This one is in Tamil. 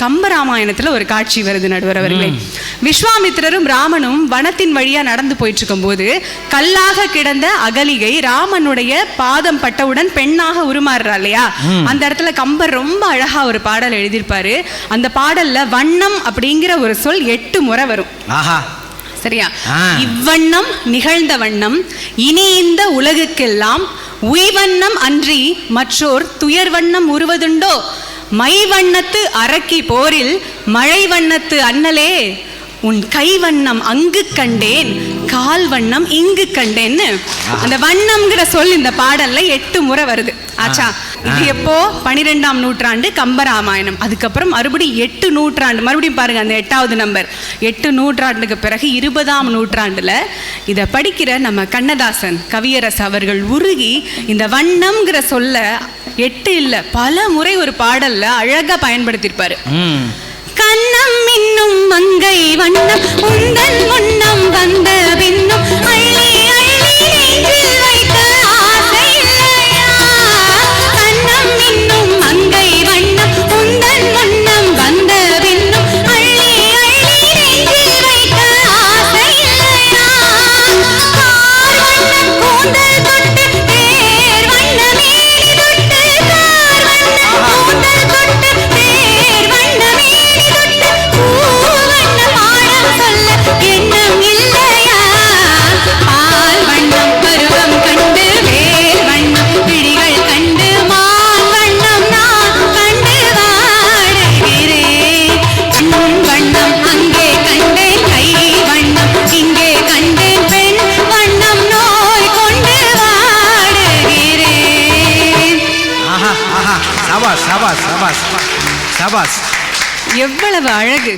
கம்பராமாயணத்துல ஒரு காட்சி வருது நடுவர் அவர்களே. விஸ்வாமித்திரரும் ராமனும் வனத்தின் வழியா நடந்து போயிட்டு இருக்கும் போது கல்லாக கிடந்த அகலிகை ராமனுடைய பாதம் பட்டவுடன் பெண்ணாக உருமாறுறா இல்லையா, அந்த இடத்துல கம்பர் ரொம்ப அழகா ஒரு பாடல் எழுதியிருப்பாரு. அந்த பாடல்ல வண்ணம் அப்படிங்கிற ஒரு சொல் 8 முறை வரும். சரியா? இவ்வண்ணம் நிகழ்ந்த வண்ணம் இனி இந்த உலகுக்கெல்லாம் உய்வண்ணம் அன்றி மற்றோர் துயர் வண்ணம் உருவதுண்டோ, மை வண்ணத்து அரக்கி போரில் மழை வண்ணத்து அண்ணலே உன் கை வண்ணம் அங்கு கண்டேன் கால் வண்ணம் இங்கு கண்டேன்னு அந்த வண்ணம்ங்கிற சொல் இந்த பாடல்ல 8 முறை வருது. ஆச்சா, இது எப்போ 12ஆம் நூற்றாண்டு கம்பராமாயணம். அதுக்கப்புறம் மறுபடியும் 8 நூற்றாண்டு, மறுபடியும் பாருங்க அந்த 8வது நம்பர், 8 நூற்றாண்டுக்கு பிறகு 20ஆம் நூற்றாண்டுல இதை படிக்கிற நம்ம கண்ணதாசன் கவியரசு அவர்கள் உருகி இந்த வண்ணம்ங்கிற சொல்ல 8 இல்ல பல முறை ஒரு பாடல்ல அழகா பயன்படுத்தியிருப்பாரு. கண்ணம் இன்னும் மங்கை வண்ணம் உந்தன் முன்னம் வந்த பின்னும் அள்ளி அள்ளி நெஞ்சில் வைக்க ஆசை இல்லையா, கண்ணம் இன்னும் மங்கை வண்ணம் உந்தன் முன்னம் வந்த பின்னும் அள்ளி அள்ளி நெஞ்சில் வைக்க ஆசை இல்லையா, கார் வண்ணம் கூந்தல் தொட்டு தேர் வண்ண மேனி தொட்டு, கார் வண்ணம் கூந்தல் தொட்டு தேர் வண்ண மேனி தொட்டு பூ வண்ண பாடம் சொல்ல எண்ணம் இல்லையா, பால் வண்ணம் பருவம் கண்டு வேர் வண்ணம் விழிகள் கண்டு மான் வண்ணம் நான் கண்டு வாடுகிறேன், கண் வண்ணம் அங்கே கண்டேன் கை வண்ணம் இங்கே கண்டேன் பெண் வண்ணம் நோய் கொண்டு வாடுகிறேன். சபாஸ் சபாஸ் சபாஸ் சபாஸ். எவ்வளவு அழகு!